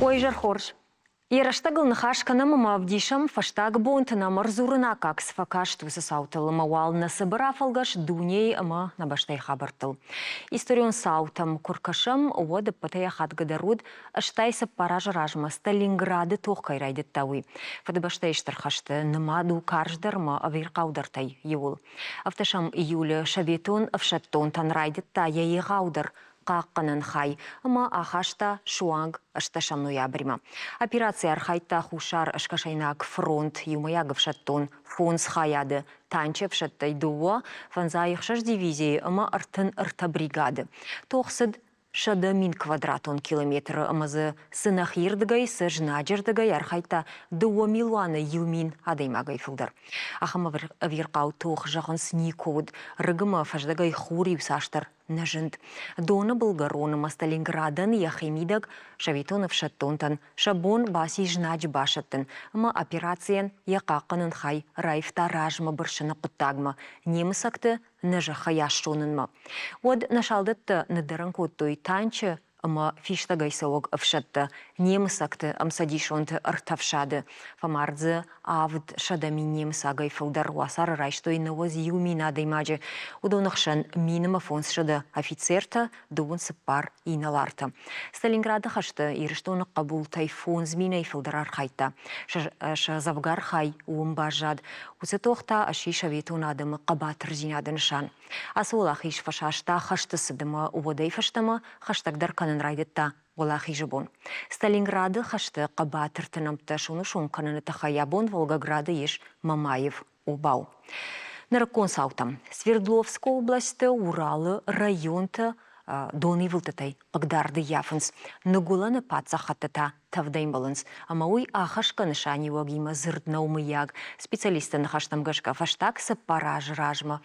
Ой, жархорж. Ирыштагыл нахашкана мама вдишам фаштаг бонтана марзурына как сфакаш тусы саутыл мауал насыбыра фалгаш дуней ама набаштай хабартыл. Историон саутам куркашам уоды патая хатгадаруд аштайсы паражражма Сталинграды тохкай райдеттауи. Фадыбаштай штархашты намаду карждарма авиркаудартай юл. Авташам июля шаветон авшаттон тан райдетта яйгаудар. Қаққанын хай, ама ахашта шуанг ашташам ноябрима. Операция архайта хушар ашкашайнак фронт юмаягов шаттон фонс хаяды танчев шаттай дуа фанзайықшаш дивизии ама артын арта бригады. Тоқсыд шада мин квадратон километр амазы сынахирдыгай сыжнаджырдыгай архайта дуа милуаны юмин адаймагай фылдар. Ахама вирқау тоқ жағын сникод рыгыма фаждагай хури саштар нажынд. Дона Болгароныма Сталинградан яхимидаг шаветонов шаттонтан шабон баси жнач башаттын. Ма операциян яқақынын хай райфта ражма бұршыны құттагма. Немысакты нажа хаяшшонынма. Од нашалдытты надырын коттой танчы ама фиштагай сауог авшатты. Немысакты амсадишонты артавшады. Фамардзы авд шадами немысагай фылдар уасар райштой навоз юмина даймаджы. Удонықшан миныма фонс шады офицерта дуын сыппар иналарты. Сталинграды хашты ирыштоны қабул тайфон зминай фылдар архайта. Шазавгар хай уымбажад. Усы тоқта аши шаветон адымы қабатыр зинады нышан. Асуылақ иш фашашта хашты сыдымы уодай фаштымы хаштагдар канын райдетта. Олахи жабон. Сталинграды хашты қабатыр тынамты шуны шонқаныны тахаябон Волгограды еш Мамаев убау. Наракон саутам. Свердловская область, Уралы, районта доны вылтатай, Багдарды яфынс. Нагуланы паца хаттата тавдайм баланс. Амауй ахашка нышани вагима зырдна умыяг. Специалисты нахаштам гашка фаштак сапаражма.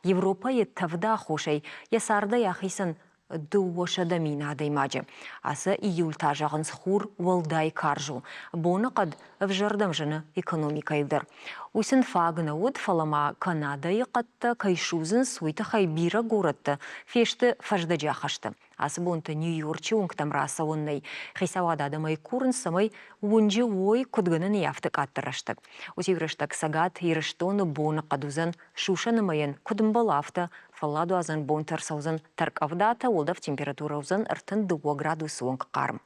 Европа е тавда хошай. Ясарда яхисан дуоша дамина даймаджи. Аса июль тажағын схур валдай каржу. Боны қад вжардам жыны экономика илдер. Уйсын фагына уд фалама Канада еқатты кайшузын суйты хайбира горатты. Фешті фажда жахашты. Асы бонты Нью-Йорчы оңктам раса оннай. Хисавада адамай курын самай онжы ой күдгінін яфтык аттыраштык. Усеврыштак сагат ирыштоны боны қадузан шушаны майын күдімбалафты. Фалладу азан бонтар саузан таркавдата олдав температура узан артын 2 градус оңқ қарым.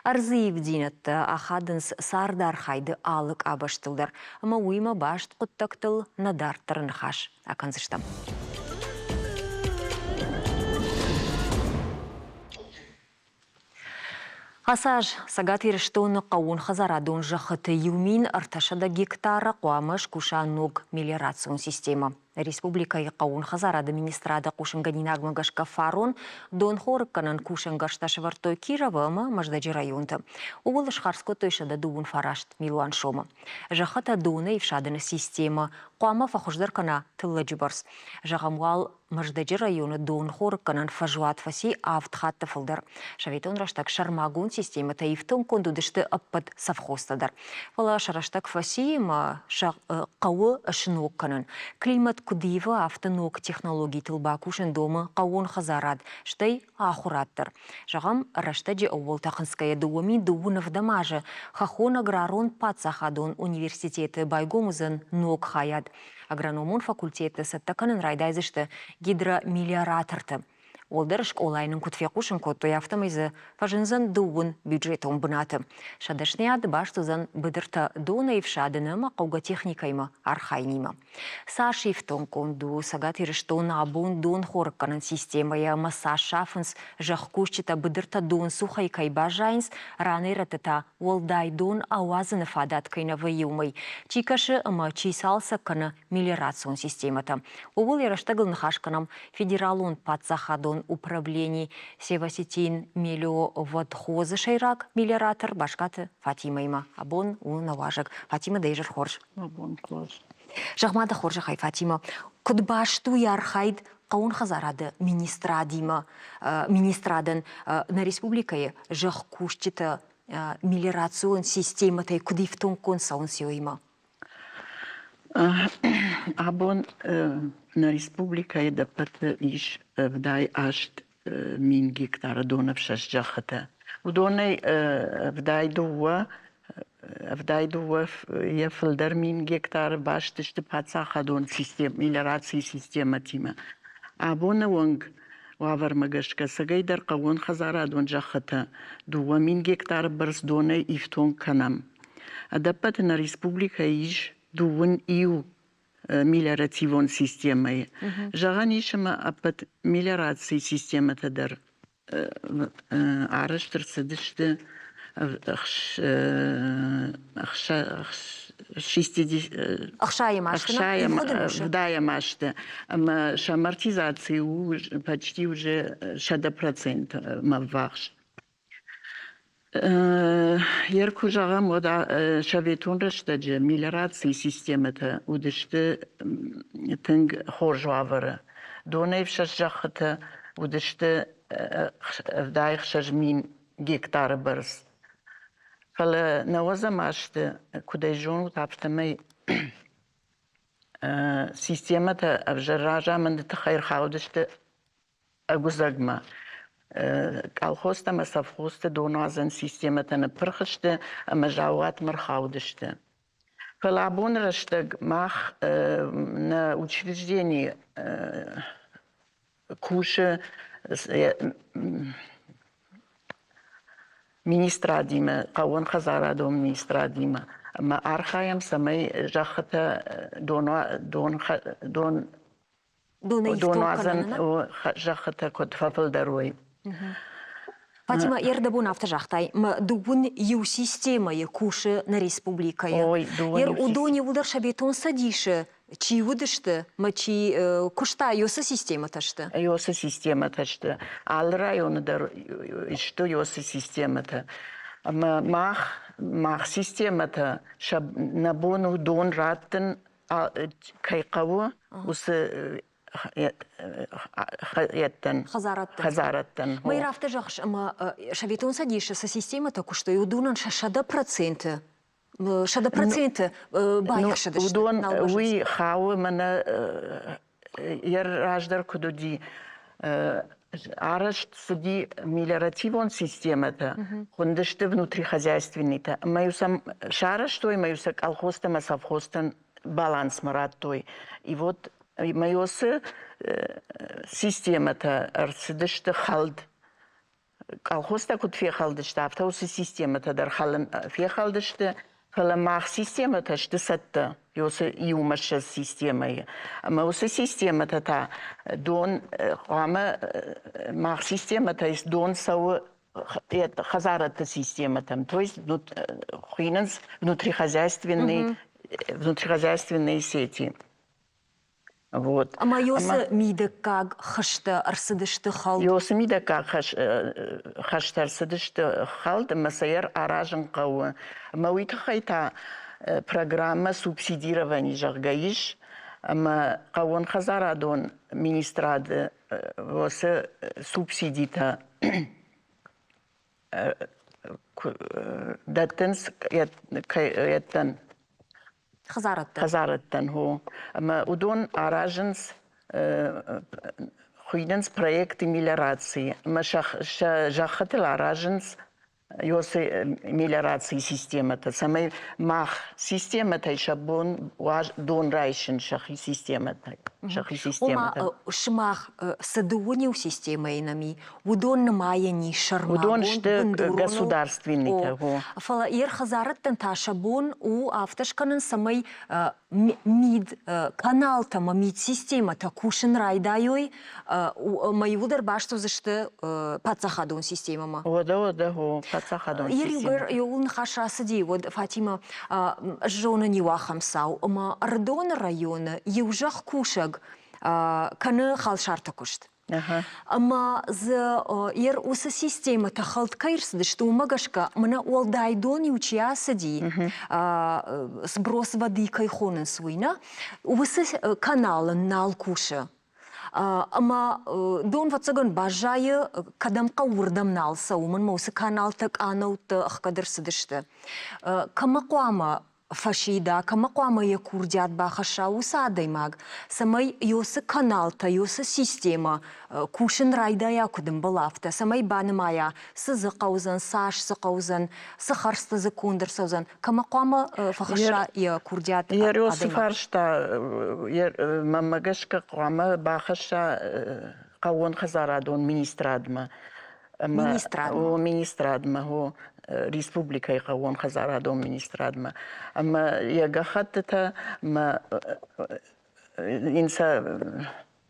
Арзы евдинетті ахадынс сардар хайды алык абаштылдар. Ама уйма башт құттақтыл надартырын хаш. Аканзыштам. Асаж сагат ирыштоны қауын хазарадон жақыты юмин арташада гектара қуамыш куша ног мелиорацион система. Республика қауын хазарады министрада кушынганинагмы гашка фарон дон хорыкканын кушынгашта шывартой кировама маждаджи районты. Увыл шхарско тойшада дуын фарашт милуан шома. Жақыта доны ившадыны система қуама фахуждаркана тылла джибарс. Жағамуал маждаджи районы дон хорыкканын фажуат фаси автхатты фылдар. Шаветон раштак шармагун система таифтон кондудышты аппад совхозтадар. Вала шараштак фаси қауы ашынокканын. Климат кудива автонок технологий тылба кушын домы қауын хазарад, штай ахураттыр. Жағам раштаджи ауыл тақынская дуами дуынов дамажы. Хахон аграрон пацахадон университеті байгомызын нок хаяд. Агрономон факультеті саттаканын райдайзышты гидромелиораторты. Олдырышк олайның күтфе кушын коттой автомайзы фажынзан дуын бюджетон бынаты. Шадашны ады баштызан быдырта дона евшадыны мақауға техникайма архайнима. Саш евтон конду сагат ирыштон абун дон хорыкканын системая маса шафынс жақкушчыта быдырта дон сухай кайба жайынс раны ратыта олдай дон ауазыны фадат кайна вайылмай. Чикашы ама чисалса каны мелиорацион системата. Увыл ирыштагыл нахашканам федералон патсахадон управлений севасетин мелио водхозы шайрак мелиоратор башкаты Фатимайма. Абон унаважак. Фатима дейжер хорж. Абон класс. Жахмада хоржа хай Фатима. Кудбашту ярхайд қауын хазарады министрадима, министрадын на республикае жах кушчита мелиорацион систематай кудифтон консаун сиойма. Абон на республика е да път иш вдай ашт мин гектара донав шаш джахата ودوني вдайдува я филдер мин гектар баш тишти паца хадон систем мелиорации система тима. Абона вонг وافر مگشکا سگای در قوان خزاره دون جاخته دو مین گکتار برس دونه ایفتون کنم. ادپت نا ریسپوبلیکا ایش دوون ایو ملیاراتیون سیستمای. جاگانیش ما اپت ملیاراتی سیستم تدر عرشتر سدشت вдая машта, амортизацию почти уже 60% маваш. Ярку жага мода шаветун раштаджа мелиорации системата удышты тынг хоржавара. Доней вшажахата удышты вдай хшажмин гектар барс. فلا نوازه ماشته کدای جون تابستمی سیستمت افجراجا من تخیر خودشته اگوزگما کالخوسته مسافخوسته دونازن سیستمت نپرخشته مجاوات مرخودشته فلا بون رشتگ ماخ на учреждении куше министра дима, кавон хазара дом министра дима. Ма архаям самай жахата доназан жахата код фафел дарой. Фатима ердабун автожахтай, ма дубун ю система я куше на республика я. Ер удони удар шабетон садише, чи удышты, ма чи кушта йоса система ташты. Йоса система ташты. Ал районы дар что йоса система та. Мах система та шаб набону дон раттен кайқаву усы Хазараттан. Мы рафта жахш, ама шабетон садише со система та кушта и удунан 60%. 60% байк шадышты. Удон уи хауы мана ер раждар кудуди араш суди мелиоративон системата, хондышты внутрихозяйственнита. Маюсам шараш той, маюса колхозтам, совхозтам баланс марат той. И вот маюсы системата арсыдышты халд. Колхозта куд фехалдышты, автаусы системата дар халын фехалдышты. Фала мах системата шты сатта, йосы иумаша системая. Маусы системата та дон хама мах системата из дон сау хазарата системата. То есть внутрихозяйственные сети. Вот. Ама йосы мида как хашта арсыдышты халд? Йосы мида как хашта арсыдышты халд, масайер аражын кауы. Мауита хайта программа субсидирования жаргаиш, ама кауын хазарадон министрады восы субсидита даттенс яттан. Хазараттан хо. Ама удон араженс хуйденс проекты мелиорации. Ама жахател араженс йосы мелиорации системата. Самай мах системата и шабон дон райшен шахи системата. Ома шмах садуони у системы инами. Удон намая ни шармагон. Удон шты государственный. Фала ер хазараттан та шабон у автошканын самай мид канал тама мид система та кушен райдайой майвудар башту зашты пацахадон системама. Ода го пацахадон система. Ер юлн хаша сади вот Фатима жона нивахам сау, ама ардон района южах кушаг каны халшарта кушт. Ама ер уса система та халт кайрсды, что умагашка мана уалдайдон учия сади сброс воды кайхонен свойна, уса каналы нал куша. Ама дон вацаган бажая кадам каурдам налса, уман мауса канал так анау та ахкадыр садышты. Камакуама фашида камаквамая курдят бахаша усадой маг. Самай йосы каналта, йосы система, кушин райда якудым балафта, самай банамая, сызы каузан, саш сыкаузан, сахарста закундыр саузан. Камаквама фахаша я курдят Ер осы фаршта, мамагашка қуама бахаша қауын қызарадон министрадма. Министрадма. Министрадма, республика қауын қызарадон министрадма. Ама ягахаттыта, инса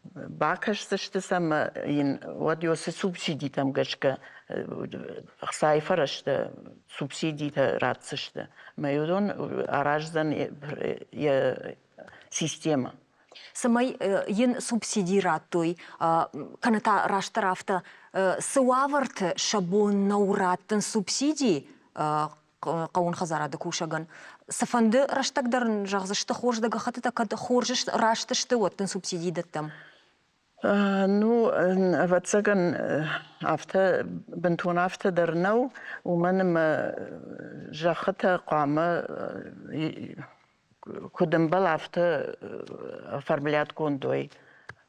бакашсышты ма ин вот ёсы субсидий там гашка сайфарашты субсидий та ратсышты. Майодон араждан я система. Самай ин субсидираттуй, каната раштарафта, сываварты шабон наураттын субсидий, қауын хазарады кушаган. Сафанды раштагдарн жағзышты хорждага хатыта кады хоржыш раштышты оттын субсидий даттам. Ну, ватсаган афта бентун афта дарнау, у мене жахата қама кудымбал афта оформлят кондой.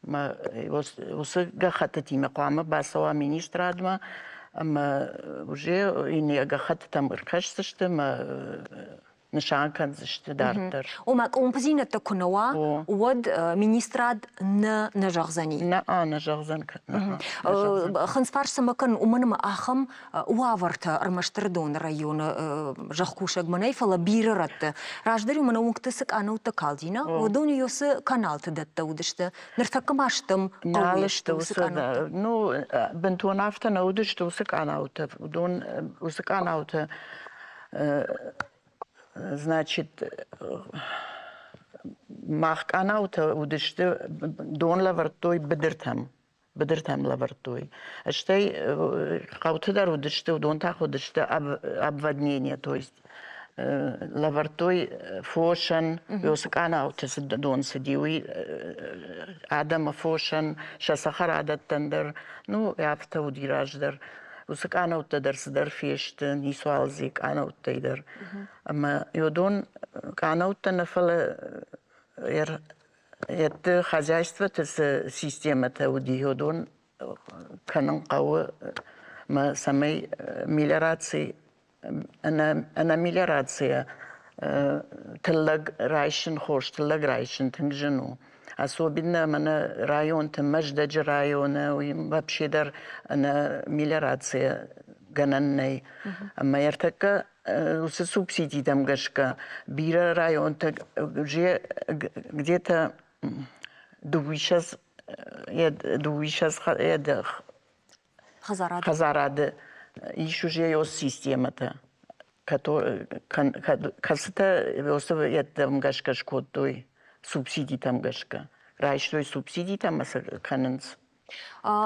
Усы гахата тиме қама басова министрадма, ама уже ине гахата там иркашсышты, нишанкан зышты дартар. Ома композинатта кунава, уад министрад на жағзани. На жағзанка. Хансфар самакан уманама ахам уаварта армаштырдон района жақкушаг манайфала бирыратты. Раждари умана уңктысык анаута калдина, удони yoсы каналты датта удышты. Ныртакамаштым Налышты усы, ну, бентуанафта на удышты усы канаута. Удон усы канаута. Значит, мах канаута удышты дон лавартой бедертам лавартой. Аштай каутыдар удышты удон так удышты обводнение, то есть лавартой фошан, ёсы канаута дон сидиуи адама фошан, шасахар адаттандар, ну, яфта удираждар. Усы канаута дарсыдар фешты, нисуалзи канаутайдар. Ама йодон канаута нафала это хозяйство, это система уди йодон канан кавы ма самой мелиорации, она мелиорация тыллаг райшин хош, тыллаг райшин тынгжину. Особенно на район, там Мождаджи района, вообще дар на мелиорация гананной. А така усы субсидии там гашка. Бира район, уже где-то дуишас хазарады. Еще же ее система-то. Касыта, это гашка шкодой. Субсидий там гашка. Райштой субсидий там кананс.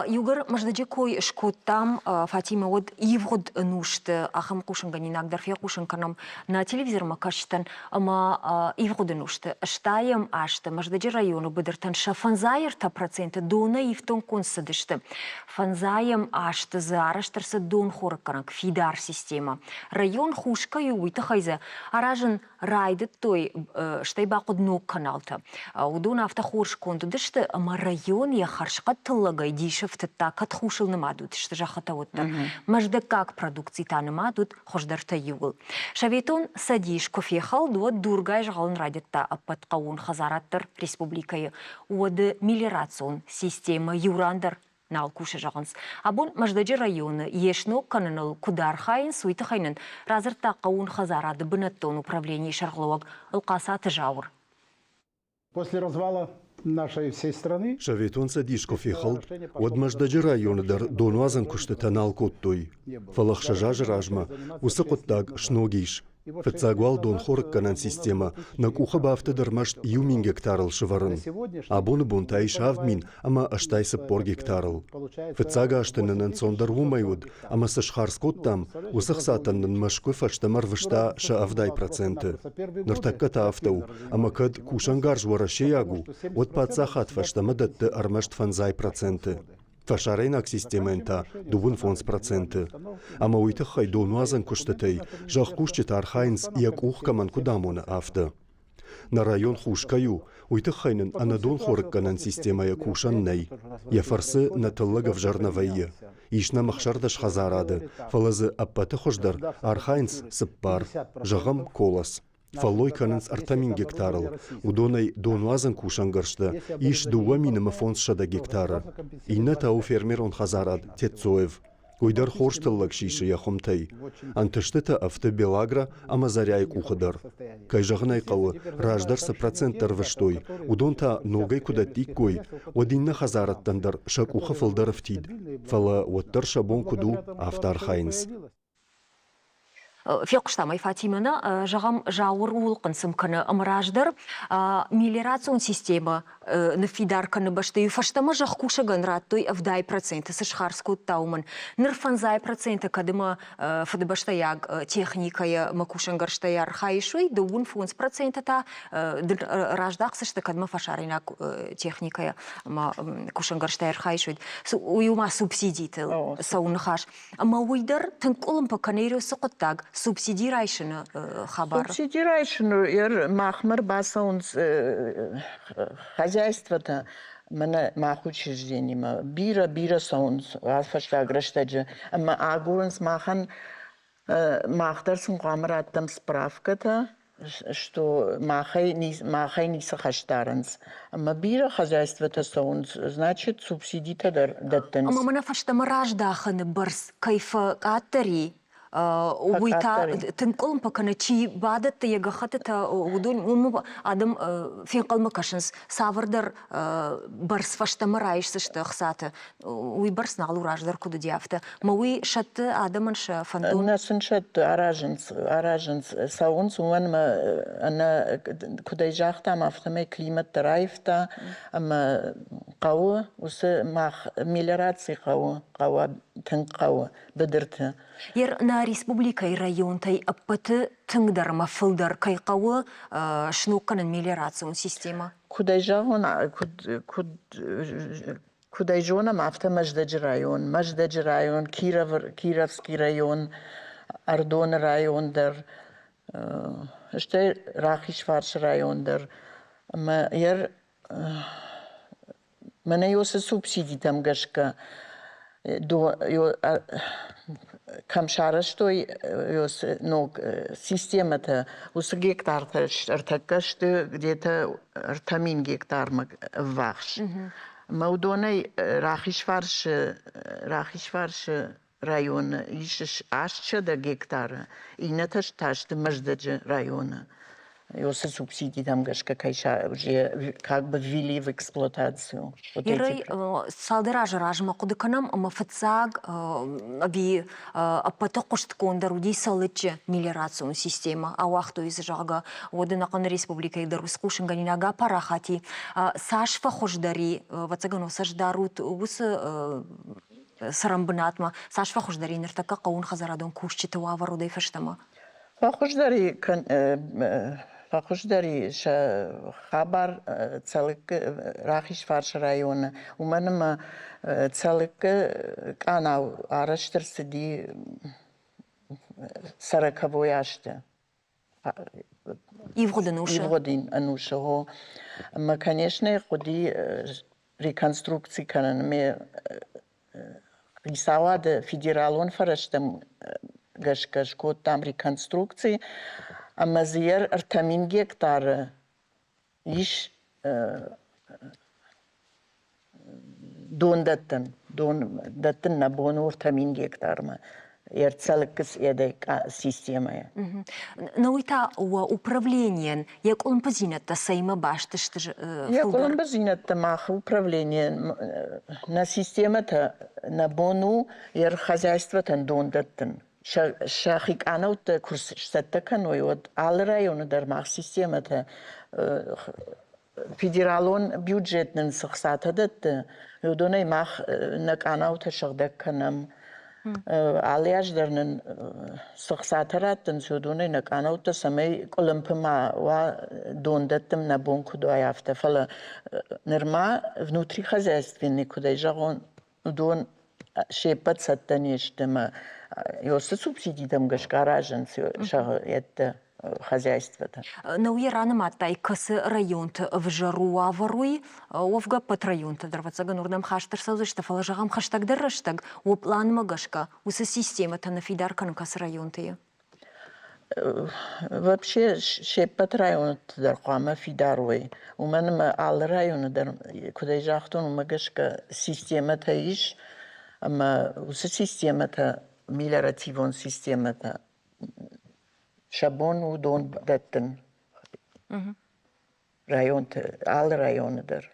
Югар маждаджи кой шкот там Фатима вот ивгод нушты ахам кушан ганинак дарфе кушан канам на телевизор макаштан ама ивгод нушты штаем ашты маждаджи району бедертан шафанзайр та проценты дона ивтон консадышты фанзаем ашты зараштарса дон хоракаранг фидар система район хушка юйта хайза аражен райдет той штай бақуд нок каналта удон авто хорш конту дышты ама район я харшка тыллагай дишевтта катхушил намадут что жахата вот мажда как продукции та намадут хождарта югл шаветон садиш кофе халду дургай жгалын радетта апат каун хазараттар республикае уады мелиорацион система юрандар нал куша жаганс абон маждаджи районы ешно кананал кудар хайын суйты хайнын разырта каун хазарады бынаттон управление шаргловак ылкаса тыжаур. После развала нашей всей страны Шаветон садишков ехал, от Мождаджи района дар донуазан куштата налкоттой. Фалахшажа жражма, усакоттаг шногиш. Фецагуал дон хорк канан система, на куха бафта дармашт юмин гектарл шеваран. Абон бунтай шавдмин, ама аштай саппор гектарл. Фецага аштанан сондар вумайуд, ама сашхарскот там, усахсатан машкой фаштамар вышта ша авдай проценты. Нартакката автау, ама кад кушангар жвара шеягу, от пацахат фаштама датты армашт фанзай проценты. Фашарайнак системента дубун фонс проценты. Ама уйтахай донуазан куштатей, жах кушчет архайнс як ухкаман кудамона авто. На район хушкаю, уйтахайнын анадон хорыкканан системая кушаннай. Я фарсы на тыллыгов жарнавайе. Ишна махшардаш хазарады, фалазы аппаты хождар архайнс сыппар, жағам колас. Фаллой канынс артамин гектарыл. Удонай донуазан кушангаршты, иш дуаминымы фонс шада гектара. Инна тау фермер он хазарад, тетцоев. Уйдар хорштыллак шиши яхомтай. Антыштыта авто Белагра, амазаряй кухадар. Кайжағынай қауы, раждарсы проценттар выштой. Удонта ногай куда тиккой, одинна хазараттандар шак уха фылдаров тид. Фала оттар шабон куду автар хайнс. Фиқштамай Фатимана, жағам жауыр улқын сымканы ымыраждыр, мелиорацион система на фидарканы баштаю фаштама жақ кушаган раттой авдай проценты сышхарскут таумын. Нырфанзай проценты кадыма фадыбаштаяг техникая макушангарштаяр хайшуй, дуун фунс проценты та раждақ сышты кадыма фашарина техникая кушангарштаяр хайшуй. Уюма субсидитыл сауынхаш. Ама уйдар тынкулым по канерию сықыттаг субсидирайшыны хабар. Субсидирайшыны махмыр басаунс хозяйство-то мана мах учрежденима бира саунс фаштаграштаджа ама агурынс махан махдарсын қамыраттым справка-то что махай не сахаштарынс. Ама бира хозяйство-то саунс, значит субсидита даттынс. Ама мана фаштама раждахыны барс кайфа каттари уйта тынкылым паканы чи бадатты ягахатыта удун уму адам финкалма кашынс савырдар барс фаштама райшсышты хсаты уй барс налу раждар куду диафты ма уй шатты адамын ша фантон насын шатты аражынс саунс уанма ана кудай жахта мафтаме климат райфта ама қауы усы мах мелиорации қауы тынқауы бідірті. Ер на республика и район тай аппаты тыңдарма фылдар кайқауы шнукканын мелиорацион система. Кудай жауна мафта Маждаджи район, Кировский район, Ардон райондар, что Рахишварш райондар. Ер мене йосы субсидий там гашка. Камшараштой система-то у гектар-то что где-то артамин гектар вахш. Маудонай Рахишварш район ищешь аж 4 гектара. И не то что Маждаджи района. Йосы субсидии там гашка кайша уже как бы ввели в эксплуатацию. Ирай салдыражы ражма кудыканам мафацаг аби аппата кошткондар уди салычы мелиорацион система ауахто из жага одынакан республика идар ускушынганинага парахати сашфа хождари вацагано саждарут усы сарамбынатма сашфа хождари нертака каун хазарадон кушчыты ваварудай фештама. Фахождари хабар целик Рахишварш района. У мене целик канал араштыр сиди 40-й ашты. Ивгодин ануша. Мы, конечно, ходи реконструкции кананы. Рисовали федералон фараштам гашкашкот там реконструкции. Амазиер артамин гектара иш даттын на бону артамин гектарма. Целикс эдей системая. Науита управление, як он позинат сайма баштышты фулдар. Як он позинат мах управление на система-то на бону хозяйство-то даттын. Шахик анаут курс штаттаканой от ал районы дармах системата федералон бюджетнен сахсатадат юдонай мах нак анаут шагдакканам алияждарнен сахсатараттен юдонай нак анаут самай колымпма ва дондаттым на бонку дояфта фала нерма внутри хозяйственный куда жагон دون شيبت ستنيشتما يوست سубсидий там гашкаражен это хозяйство-то. Науи рано матай касы районты в жару аваруй, овга под районты дървацага нурдам хаштар саузышта фалажагам хаштаг дърраштаг, оплан магашка, уса системата на фидарка на касы районты. Вообще шепат районът дърхама фидаруй. У мен ма ал район куда жахтон магашка системата иш, ама уса системата мелиоративон системата шабон удон даттен районты ал районыдыр.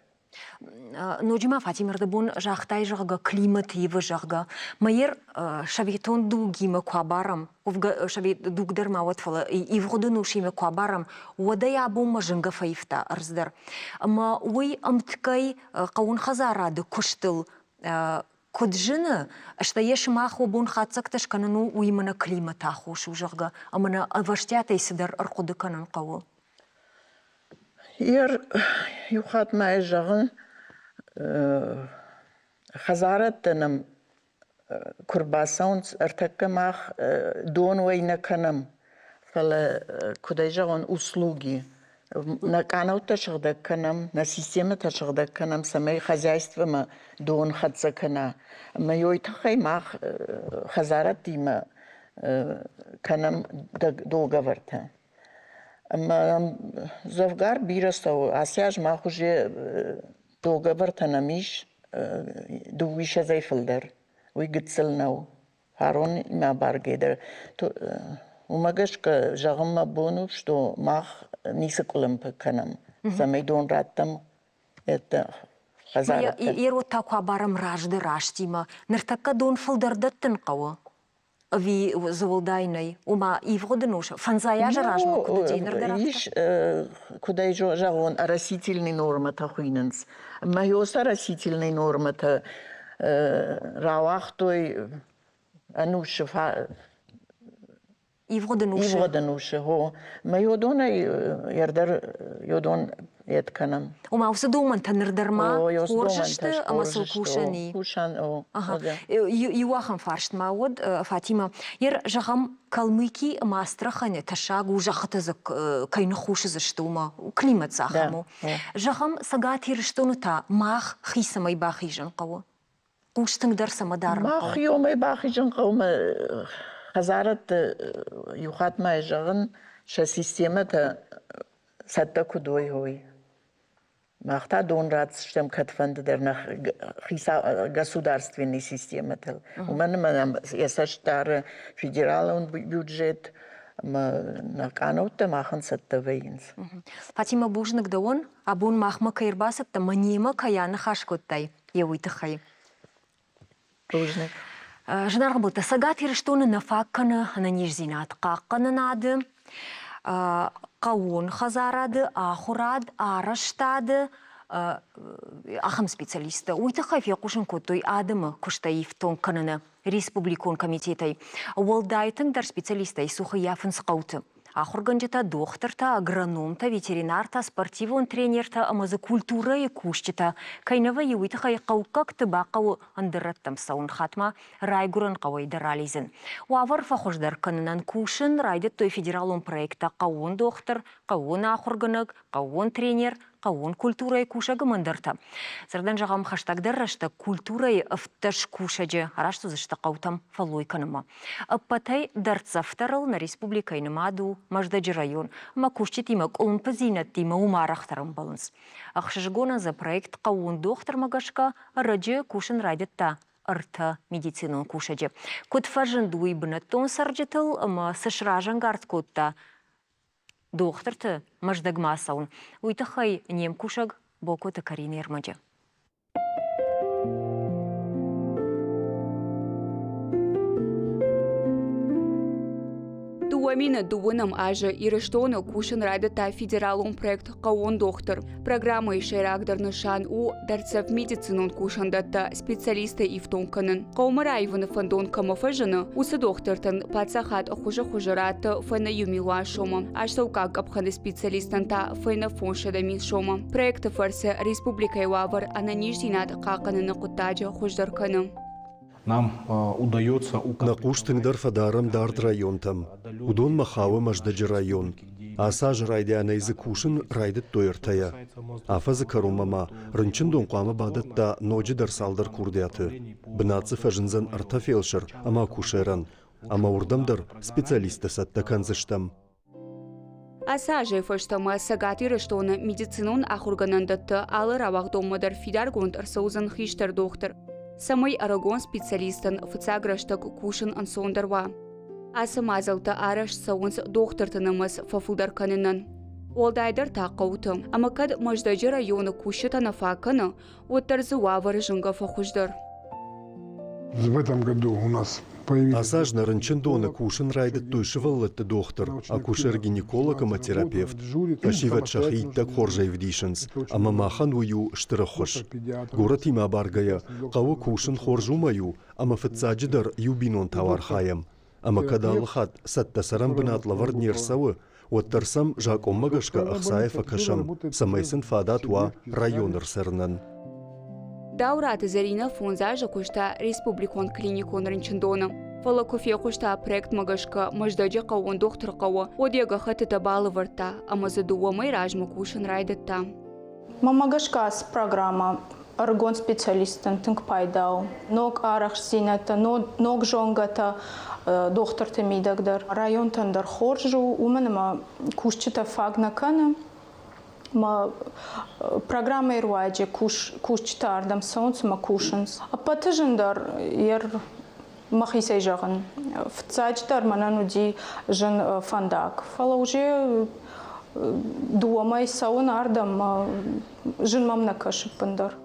Ноджима Фатимир дабун жахтай жага климат ива жага. Майер шавитон дугима квабарам, овга шавит дугдар маватфала и входу шима квабарам, вада я бомма жинга фаифта арздар. Ма уй амткай каун хазарады куштыл куджина, что еш маху бун хацакташ канану уимана климата хушу жага, амана аваштятай сидар аркуды канан каву. Ер юхат май жағын хазараттыным курбасан артакка мах дон вайна канам фала кудай жағын услуги на канал ташгда канам на система ташгда канам самай хозяйство ма дон хатса кана майой тахай мах хазараттима канам договорта. Завгар бирастау, асяж мах уже договор танамиш дуиша зайфилдер, уй гитсилнау, харон има баргедер. Умагашка жағыма бону, что мах нисакулым паканам, самай дон раттам, это хазараттан. Еро таква барам ражды раштима, ныртакка дон филдердаттын каву. Ви заволдайной, ума и входенуша, фанзая же ражма, куда дейнер иш, куда жагон растительные нормы тахуиненс. Майоса растительные нормы та равахтой ануша и входенуша. Ho, майодона ярдар йодон етканам. Ума усы думан танырдарма, хоржышты, ама сылкушани. Кушан, о. Юахам фаршт мауд, Фатима. Ер жагам калмыки мастрахане ташагу жахатазак кайны хуши заштума, климат захаму. Жагам сагатир штунута мах хисамай бахижан каву. Куштыңдар самадар. Мах йомай бахижан каву. Хазарат юхат май жағын ша системата сатта кудой хой. Махта дон ратсштем катфанды дернах государственной систематы. У меня ясаштар федеральный бюджет, на кануте махан сатта вейнс. Фатима бужнак даон, абун махма кайрбасапта манима каяна хашкоттай, евуйтахай. Бужнак. Жена работа сагат ирештоны на факканы на нижзинат какканы нады, каун хазарады, ахурад, араштады, ахам специалисты. Уйта я кушын коттой адымы куштаив тон каныны республикон комитетай. Уолдайтын дар специалистай сухы яфын сқауты. Ахурганжата докторта, агрономта, ветеринарта, спортивон тренерта, амазы культура и кушчета. Кайнава юита хай каукакты бақау андыраттам саун хатма райгуран кавай дарализен. Уавар фахождар канынан кушын райдет той федералон проекта каун доктор, каун ахурганыг, каун тренер, каун культура и кушага мандырта. Сардан жағам хаштагдар рашта культура и авташ кушаджи, арашту зашта каутам фалой каныма. Аппатай дарцафтарал на республика инамаду Маждаджи район, ма кушчет има кулмпазинат тима умарахтарам баланс. Ахшажгона за проект каун доктор магашка, раджи кушен райдетта. Арта медицинон кушаджи. Кот фажен дуибнатон сарджетал, ама сашражан гард котта. Докторты маждагмасаун. Уйтахай нем кушаг бокота Карина Ермаджа. Дуамина дуыным ажы ирыштоны кушын райдыта федералун проект қауын доктор. Программа ишайрагдар нышан у дарцев медицинун кушындатта специалисты ифтонканын. Қаумыр айвыны фандон камафажыны усы доктортын пацахат хужа-хужараты файна юмила шома. Ашсаука капханы специалистан та файна фоншада мил шома. Проекты фарсы республикай вавар ананиждинат қақанын қуттаджа хуждарканы. Нам удается Нақуштыңдар фадарам дард районтам. Удон махавы маждаджы район. Асаж райды анайзы кушын райды тойыртая. Афазы карумама рынчын донқамы бадытта ноджи дарсалдар курдяты. Бынатсы фажынзан арта фелшер, ама кушеран. Ама урдамдар специалисты сатта канзыштам. Асажы фаштама сагати рыштоны медицинун ахурганандатты алыр авахдомадар фидаргунд арсаузан хиштар доктор. Самый арагон специалистын фыцаграштак кушын ансондарва. Асы мазалты араш сауынс доктортынымыз фафудар канынын. Олдайдар тақауты, ама кад маждаджы районы кушы танафаканы, оттарзы вавар жынга фахуждар. В этом году у нас появились... Асаж на рынчын доны кушын райды тойшываллытты доктор, акушер-гинеколог, ама терапевт. Ашиват шахиттак хоржай вдишынс, ама махан ую штырахош. Город има баргая, қавы кушын хоржумаю, ама фытсаджидар юбинон тавархаям. Ама кадалхат саттасарам бынатлавар нерсавы, оттарсам жак оммагашка ахсаев акашам, самайсын фадатва районыр сырнан. Даураты Зарина фонзажа кушта республикон клиникон рынчындоны. Фала кофе кушта проект магашка маждаджа қауын доктор қауы, одега хатыта балы варта, ама задуамай ражма кушын райдатта. Мамагашкас программа аргон специалистен тынк пайдау. Ног арах сината, ног жонгата доктор темидагдар. Район тандар хоржу, уманама кушчита фагна кана. Ма программа ирвайджи кушчита ардам сонс ма кушанс. А патыжындар ер махисай жағын. Вцачдар манануди жын фандак. Фала уже дуамай саун ардам жын мамна кашыппындар.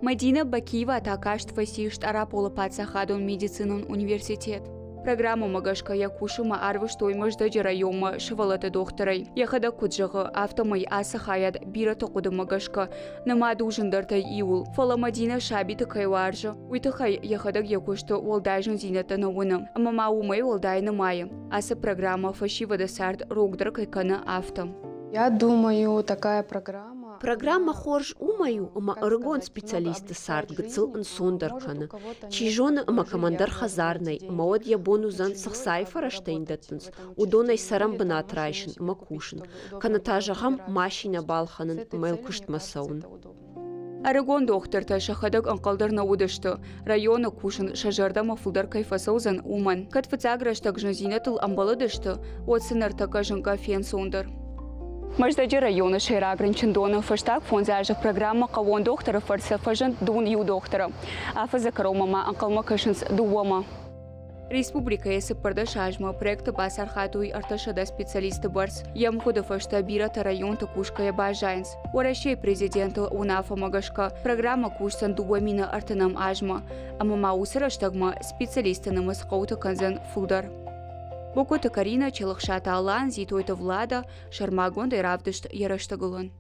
Мадина Бакиева такашт фасишт арапола пацахадон медицинун университет. Программа магашка якушыма арвыштой маждаджы райома шывалаты докторай. Яхада куджығы автомай асы хаят бира тоқуды магашка намаду жындартай иул. Фала Мадина шабиты кайваржы. Уйтыхай яхадаг якушты олдайжын зинаты науыны. Мама умай олдайны майы. Асы программа фашивада сард рогдар кайканы авто. Я думаю, такая программа... Программа хорж умаю, ама аргон специалисты сарт гыцыл ансондарканы. Чижоны ама командар хазарнай, ама од ябону зан сахсайфара штейндаттынс, удонай сарам бынат райшын, ама кушын. Канатажағам машина балханын, ама елкушт масаун. Арагон докторта шахадаг анқалдар наудышты. Района кушын шажарда мафулдар кайфасаузан уман. Катфыцаграштак жынзинатыл амбаладышты, от сынартака жынга фен сондар. Маждаджы районы шайраг рынчындоны фаштак фонзажы программа қауын доктора фарса фажын дун ю доктора. Афаза каромама анқалма кашынс дуама. Республика есі пырда шажма проекты басархатуй арташада специалисты барс. Ямхуда фашта бирата район такушкая бажайнс. Орашей президента унафа магашка программа кушсан дуамина артанам ажма. Амама усыраштагма специалисты намас қауты канзан фулдар. Бокота Карина Челахшата Алан, Зитойта Влада, Шармагонда и Равдышт Яраштагулан.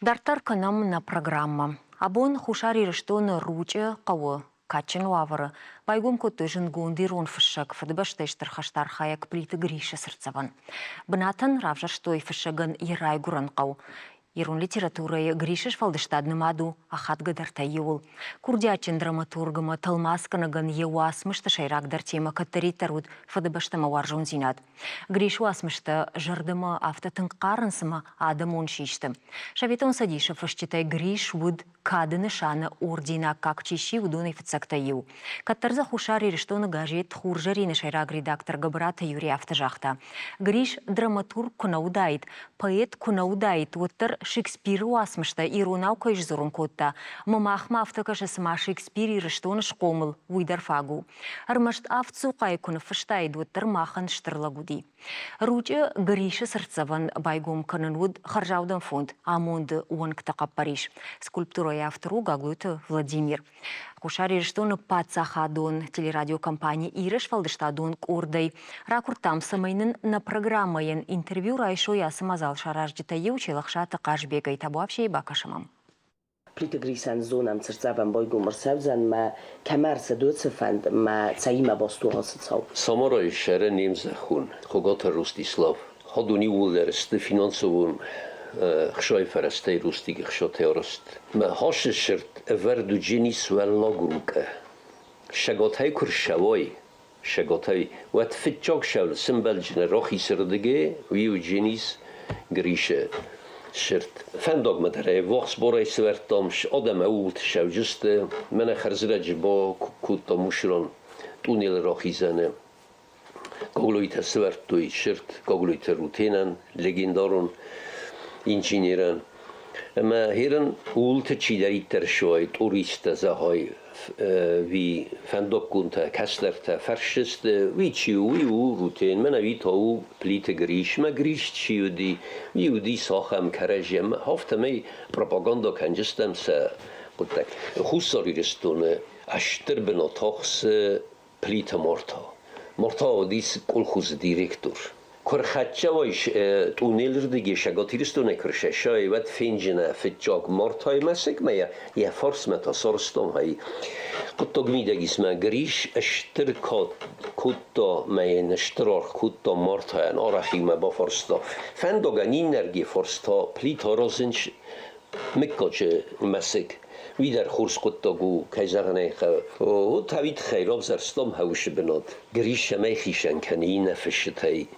Дартар канам на программа. Абон хушари рештоны руче қауы. Качын уавыры. Байгум көтөжін гондирон фышык. Фадыбаштайштыр хаштар хаяк плиты гриша сырцаван. Бынатын равжаштой фышыгын ерай гуран қау. Ерун литературай гришеш фалдыштадны маду ахат гадарта еул. Курдячин драматургама талмасканаган еуасмышты шайрагдар тема каттаритаруд фадыбаштама варжун зинат. Гриш уасмышты жардыма автотын қарынсыма адамон шишты. Шаветон Садишев фашчитай Гриш вуд кадыны шаны ордена как чищи удуной фицакта еу. Каттарза хушари рештоны гажет хуржарины шайраг редактор габрата Юрий автожахта. Гриш драматург кунаудайт, поэт кунаудайт, оттар Шекспир уасмышта иронау кайш зурун котта. Мамах мафтакаш сма Шекспир ирыштон шкомыл уйдарфагу. Армашт авцу кайкуны фыштайдуд махан штырлагуди. Ручы Гриша Сырцеван байгом канынуд харжаудан фонд Амонды уанкта Париж. Скульптура автору гаглуты Владимир. Кушари что пацахадон телерадиокомпания Ирыш Валдыштадон Кордай. Ракуртам самайнын на программаен интервью райшо я самазал шараждита еучелахшата кашбегай табуавшей бакашамам. Плита грисан зонам церцабан бойгу марсавзан ма камарса доцефанд ма цаима басту хасцау. Самарай шере немзахун. Хогота Ростислав. Ходуни улерсте финансовун خشایفرسته روستی که خشاته است. ما هاش شرط وردو جنیس و لاغروکه. شگاتای کرشوای شگاتای و تفتچاک شول سمبل جن راخی سردگه ویو جنیس گریشه شرط. فندق مدره وقت برای سوارتامش آدم اول شوجسته من خرزرج با کوتا مشران تونیل راخی زنه. گلویت سوارتوی شرط گلویت روتینن لگندارون inginieran. اما هرن اولت چی داری ترشوی توریست زهای وی فندق کنتا کسلرتا فرشست وی چیوی او روتین من وی تاو پلیت گریش ما گریش چیودی ویودی ساخم کرجم هفته می پروپاگاندا کنجستم سه قلتک خوصاری رستونه اشتر بناتاخس پلیت مرتا دیس کل خوز دیرکتور کرخچه وایش تونیلر دیگه شگاتیرستونه کرشه شای ود فینجنه فجاگ مرتای مسک میا یه فرس متا سرستم هایی قطع گمیدگیس ما گریش اشترکات کتا میا نشترار کتا مرتای آرخی ما با فرستا فندگان این نرگی فرستا پلیتا رازنش مکاچه مسک وی در خورس قطع گو کیزرانه و تاوید خیراب زرستم هوش بناد گریش ما خیشن کنی نفشت هایی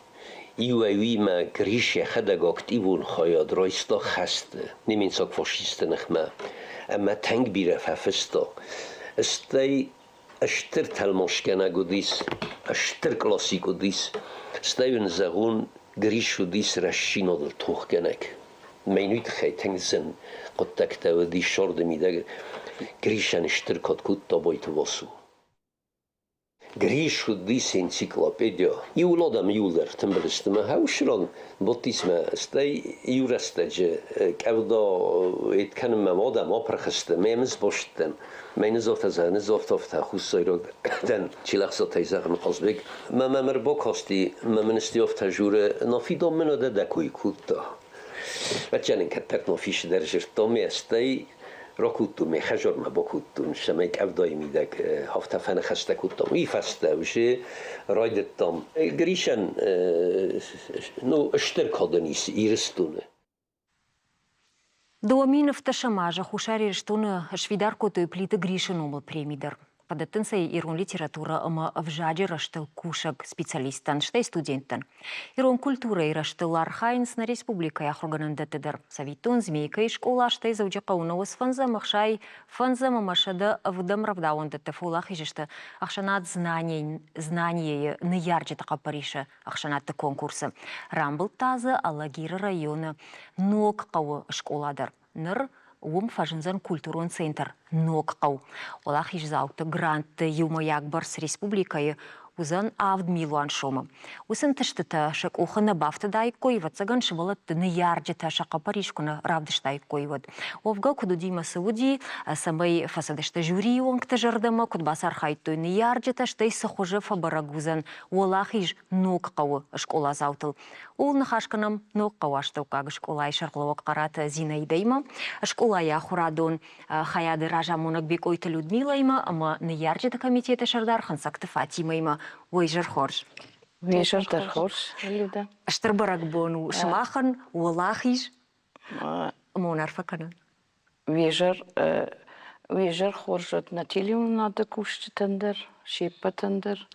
ایوی ما گریش خداگاکت ایون خواهد رایستا خسته نمین ساک فاشیست نخمه اما تنگ بیره ففستا استی اشتر تلماشکنه گودیس اشتر کلاسیکو دیس استی ون زغون گریش و دیس رشینا در توخ گنک مینویت خیلی تنگ زن قد تکتا و دی شارد میده گریشن اشتر کد کود تا باید واسو گریش و دیس انسیکلوپدیا یولادم یولر تنبلستم هاوشران بطیسم استی یورستجه کهودا ایت کنم آدم آپرخسته میمز باشتن مینزافت از هنزافت افت خوصای رو دن چیلخصا تیزاقن قصبک ممر با کاستی ممنستی افت جوره نافیدام منو ده دکوی کودتا و چنین که تک نافیش در جرتامی استی راکوتو می خجار ما با کوتون شمیک افدای میدک هفته فن خسته کوتام ای فسته وشه رایدتام گریشن نو اشترکادنیس ایرستونه Дуаминов ташамажа хушари штуна швидар котой плита Гришин умыл премидер. Падатынсай ирон литература ама вжади раштыл кушак специалистан, штай студенттан. Ирон культура и раштыл архайнс на республика яхруганан датыдыр. Савитон змейка и школа штай заудяка унавас фанза махшай фанза мамашада вдам равдаун даттафулах ижишта ахшанат знание на ярджета Париша ахшанат конкурса. Рамбл таза Алагира района ног кау школадар. Ныр фажинзан культурон центр ног кау. Олах ижзауты грант Юмаяк Барс республикае узан авд милуан шома. Усын тыштыта шак ухана бафта дай койват цаган шывалат на ярджета шака Паришкуна равдыштай койват. Овга кудудима сауди самай фасадышта жюри онгта жардама кудбасар хайтой на ярджета штай сахуже фабарагузан. Олах иж ног кау школа заутыл. Ул нахашканам ног кауаштау каг школа и шаркловок карата Зинаидайма. Школа я хурадон хаяды ража монакбек ойта Людмилайма, ама на ярджета комитета шардар хансакта Фатимайма. Вейжер хорш. Вейжер дер хорш, Люда. Штырбарак бону шмахан, уалахиш, монарфаканан. Вейжер хоржот на телеум надо кушать тендер, шепа тендер.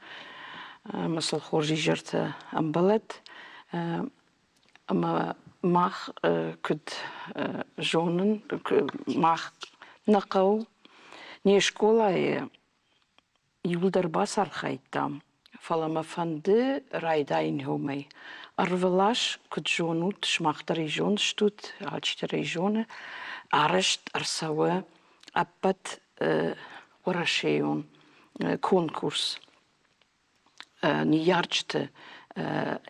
Масл хоржи жерта амбалет. Ама мах куд жонен, мах накау. Не школа е. Юлдар басар хайттам. Фалама фанды райдайн хомай. Arvelаш kudjonut schmacht der Region stut, als die Region arrest arsaue apat orascheon konkurs. Неярчте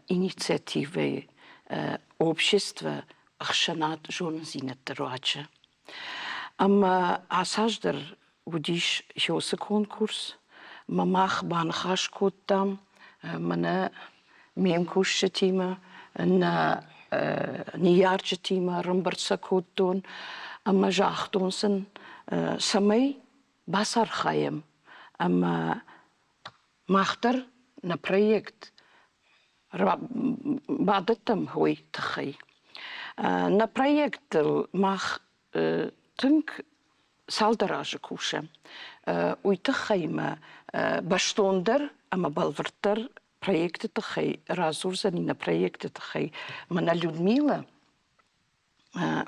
инициативы общества ахшанат жонзинет дораче. Асаждер удиш хёсе конкурс, мамах банхаш коттам, мана мемкушше тима, на неярче тима, рамбарца коттон, жахтонсен самей басархаем, махтер на проект бадатам хой тхай. На проект мах тынк салдаражы куше. Уйтхайма баштондер, ама балвартер проекты тхай, разурзани на проекты тхай. Мана Людмила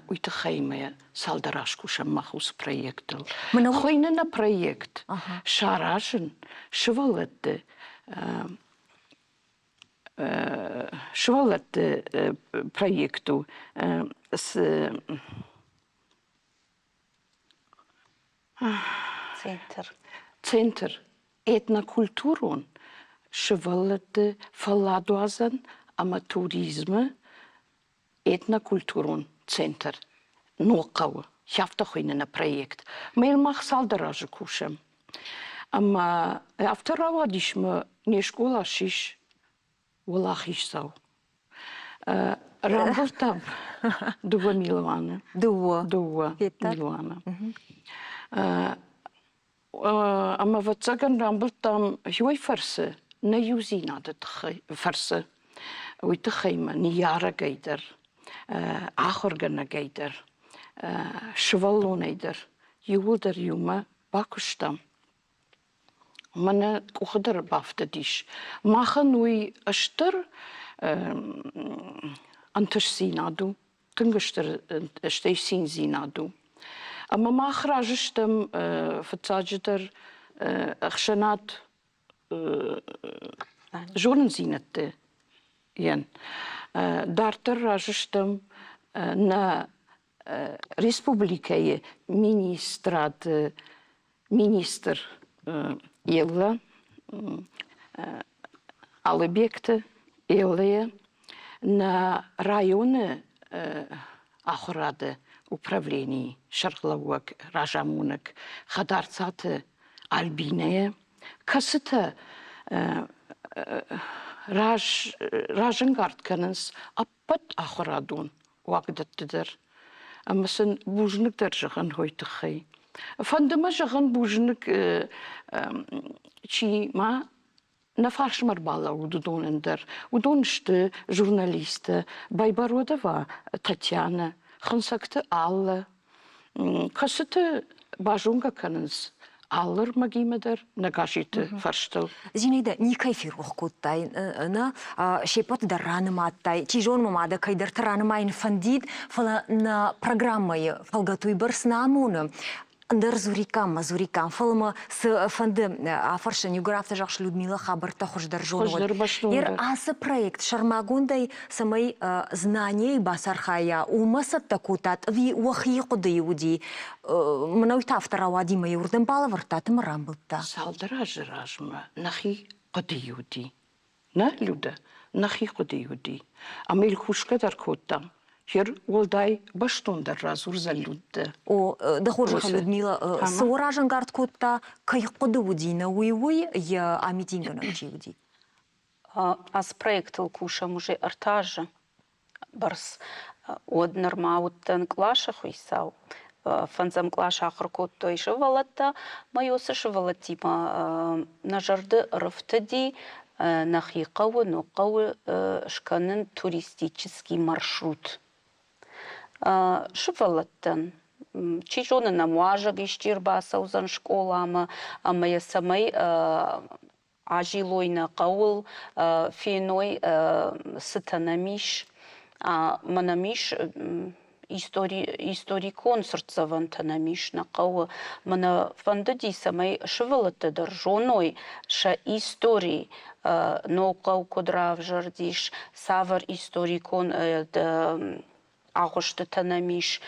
уйтхайма салдараж куше махус проектл. Хойна на проект. Шаражен, швалетте. Швалетте проекту с Центр этнокультурон швалетте фаладуазен ама туризме этнокультурон центр нокау. Хяфтахойна на проект. Meil мах салдаражы кушем. Ама авторавадишма не школа шиш волахишсау. Рамбуртаб дуа Милуана. Дуа Милуана. Ама ватсаган рамбуртам хьой фарсе на юзина дет фарсе. Уйтхайма ни яра гейдер. Ахоргана гейдер. Швалонейдер. Юлдер юма бакуштам. Мана кухадер бафтадиш. Маха нуи аштер анташсинаду. Тынгаштер штейсинзинаду. Ама махражштам фацаджетер ахшанат жорнзинатте. Ян. Дартер ражштам на республикае министр Елла, Алыбекте, Елле, на районы Ахурады управлений Шарклауак, Ражамунак, Хадарцаты, Альбинея, Касыта Раженгартканens аппат Ахурадун, Уагдаттедер, амасын бужныктер жаған хойтықай. Фандыма жаған бужнык чи ма на фаршмар бала удонендер. Удонышты журналисты Байбародова Татьяна, Хансакты Алла, Касыты бажунга канынс. Аллар магимедер нагашиты фарштыл. Зинейда никай фирух куттай, на шепот дараныматтай, тижон мамада кайдар таранымайн фандид, фала на программай фалгатуй барснамуны. Андер зурикам, фалма с фанды афаршын юграфта жақшы Людмила хабарта хождар жонуот. Ер асы проект шармагундай самай знание басархая умасат такутат ви уахи куды уди. Мнауйта автора вадима юрден бала вартатым рамбылта. Салдара жиражма нахи куды уди. На люда нахи куды уди. Амел хушкадар коттам. Хер олдай баштондар разурзан людде. О, да хоржаха Людмила, соражан гард котта кайқуды удина уй-уй, я амитингана чиуди. Аз проектыл кушам уже артажа. Барс однар мауттан клаша хуйсау. Фанзам клаша ахыр коттой шывалатта, майосы шывалатима нажарды рыфтади, нахиқавы, ноқавы шканын туристический маршрут. Шывалаттан. Чижоны на муажаг иштир басаузан школама, амая самай ажилойна қауыл, феной сытанамиш, манамиш историкон сыртсавантана мишна қауы мына фанды дейсамай шывылыты дыржоной ша истории ноқау кудрав жардиш савар историкон ағышты танамиш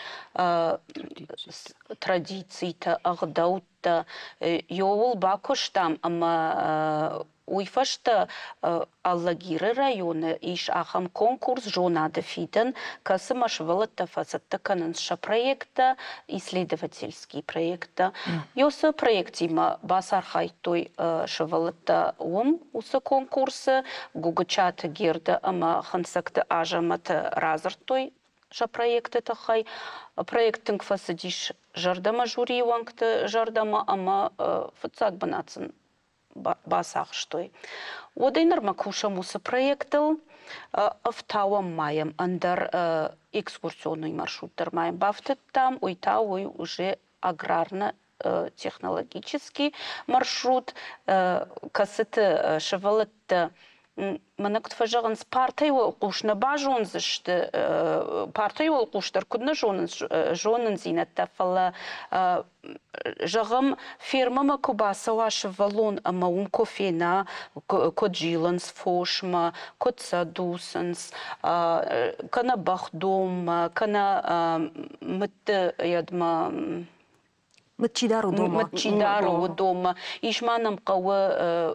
традицийта ағдаутта йоул бакуштам ама уйфашта Аллагиры районы иш ахам конкурс жонады фиден касымаш вылытта фасатта канынша проекта исследовательский проекта йосы проектима басархай той шывылытта усы конкурсы гугачаты герді ама хансакты ажаматы разыр той ша проекты тахай проекттің фасадиш жардама жюри вангты жардама ама фыцак банацын басақ штой. Одайнар макуша мусы проектыл автауа маем андар экскурсионный маршруттар маем бафтыт там ой уже аграрно-технологический маршрут касыты шывалытты Мана кутфажаган партай оқушна бажон зашты партай оқуштар кудна жонын зинатта фала жагам фирма кубаса ваш валон амаун кофена коджиланс фошма кодсадусанс кана бахдом кана мт ядма Мытчидару дома. Мытчидару дома. Ишманам кавы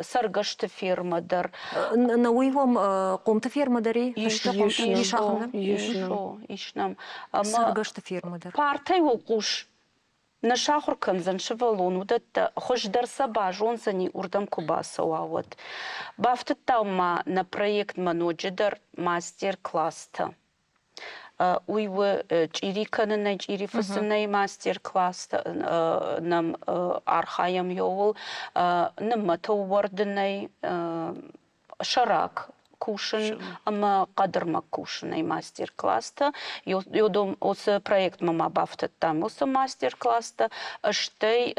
саргашты фермадар. На уйвом комты фермадари? Ишнам. Саргашты фермадар. Партай оқуш. На шахур канзан шевалон удатта хождар сабажон зани урдам кубаса уават. Бафтаттаума на проект маноджидар мастер-класста. Уйвы чириканынай чирифысынай мастер-класс нам архаям йовыл нам матовардынай шарак кушын ама қадырмак кушынай мастер-класста йодом осы проект мама бафтаттам осы мастер-класста аштай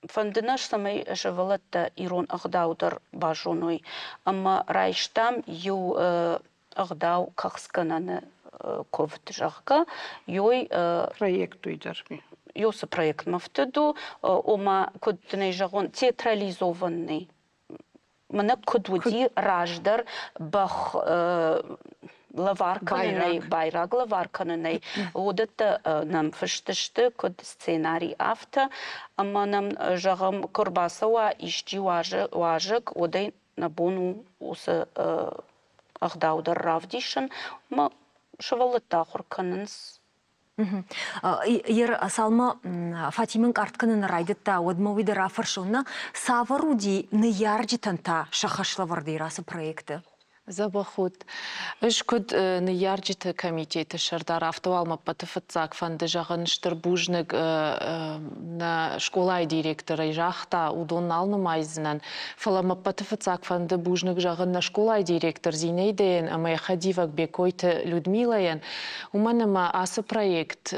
фандынаш самай жывалатта ирон ағдаудар бажоной ама райштам ю ағдау қақскананы ковт жағға, йой проекту идар. Йосы проект мафтыду, ома көттіней жағын театрализованный. Мына көдуди раждар бақ лаварканынай, байраг лаварканынай. Одатта нам фыштышты көд сценарий авто, ама нам жағым көрбасауа ишчи важык, одай набону осы ағдаудар равдишын, ма шывалытта құрқаныныз. Ер салма Фатимын артканын райдытта одмовиды рафаршуна саваруди ныярджитанта шахашлаварды ирасы проекты. Забахут. Иш куд ныярджиты комитеті шардар автовалма патыфытсак фанды жағын штырбужныг на школай директора жақта удон алнымайзынан фалама патыфытсак фанды бужныг жағын на школай директор зинейден амай хадивак бекойты Людмилаен уманыма асы проект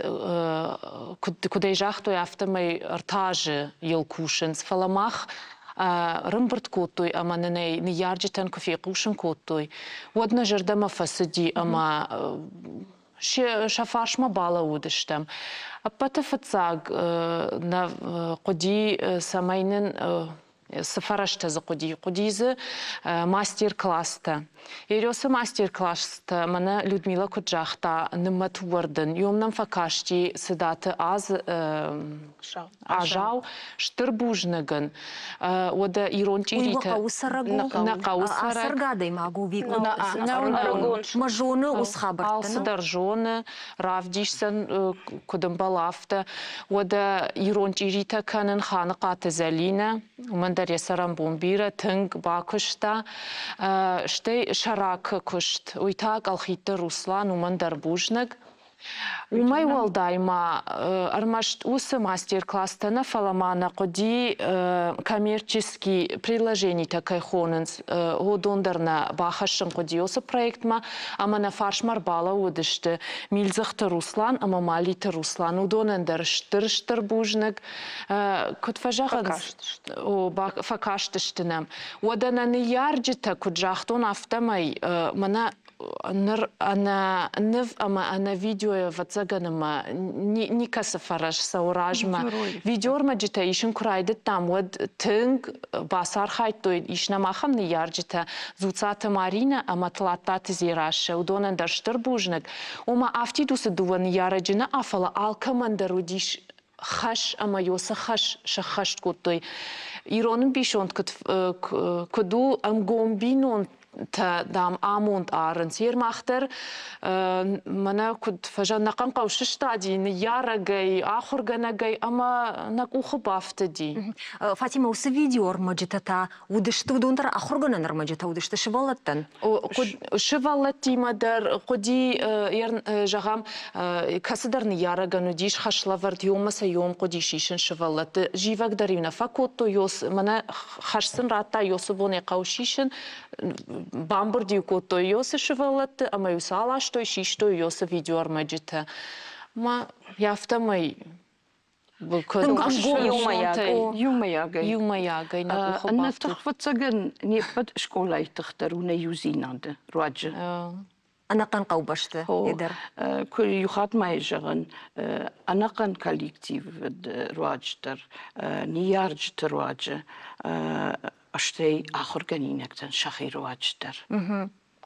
кудай жақтой автомай артажы ел кушынс фаламах рымбырт коттой, ама не ярджитан кофе кушан коттой. Одна жердама фасади, ама шафаршма бала удыштам. А патафацаг на коди самайнен сафарашта за кодизы мастер-класста. Ерёсы мастер-класста мана Людмила Куджахта нымат уардын. Йомнам факашти сыдаты аз ажау штырбужнагын. Ода ирончи рита. На каусарагу. Асаргадай магу вику. Мажоны усхабартын. Алсыдар равдишсан кудымбалафта. Ода ирончи рита канын ханы қаты залина. Мандаря сарам бомбира тынг бакушта. Штей шарак кушт. Уйтак алхиты Руслан умандар бужнаг. Умай валдайма армашт усы мастер-класстана фаламана коди коммерческий приложений такай хонынс одондарна бахашын коди осы проектма амана фаршмар бала удышты милзыхты Руслан ама малиты Руслан удонандар штыр бужнаг кутфажаган факаштыштынам. Одананы ярджита куджахтон автомай мана أنا فيديو فتزغنما نيكاس فرش سوراجما فيديو ما جتا يشن كرايد تامود تنغ باسار خايتو يشنا ما خم نيار جتا زوتسات مارينا أما تلاتات زيراش ودونا درشتر بوجنك وما أفتي دوس دوان نيار جنا أفلا آلكمندر وديش خش أما يوسا خش شخشت كوتوي إيرونن بيشونت كدو أم قوم تا دام آموند آرنس يرماختر منا كنت فجأة نقن قوشش تادي نيارة جاي آخر جنا جاي أما نكو خبافت دي فاطمة وس فيديو رمجتها ودشت ودون ترى آخر جنا نرمجتها ودشت شبالتن شبالتي مدر قدي يرن جغام كسدر نيارة جنو ديش خشلا ورد يوم مسا يوم قدي شيشن شبالت جيفك درينا فكوتو يوس منا خشسن راتا يوسبوني قوشيشن بامبر ديوكوتو يوس شوالت أما يوسالاش تو شيشتو يوس فيديو أرمجته ما يافتمي يوم ياغي أنا تخفت سجن نيبت شكولاي تختارون يوزيناد رواج أنا قن قوبشته يدر كل يخاط ما يجرن أنا قن كوليكتيف رواج در نيارج ترواج أشتي آخر جنينك تنشخي رواج در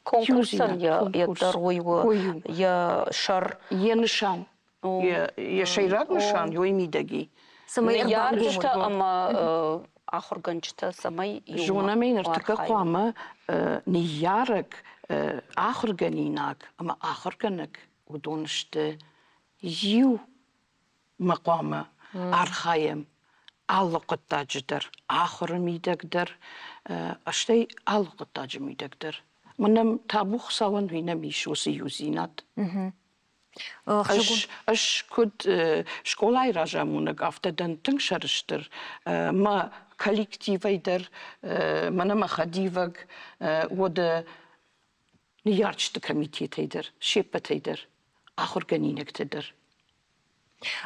كونكورسن يا دروي يا شر ينشان يا شيرات نشان يو يميدجي يارجتا أما آخر جنجتا سمي جونا مين ارتكا قوامة نيارك آخر جنينك أما آخر جنك ودونشت يو مقامة أرخايم علاقة تاجدر آخر ميدقدر أشتي علاقة تاج ميدقدر منم تابوخ سوان وينا ميشو سيوزينات أش كد شكولاي راجامونا قافتا دان تنشرشتر ما كوليكتيفي در منما خديفك ودا نيارجت كميتي تيدر شيبة تيدر آخر جنينك تدر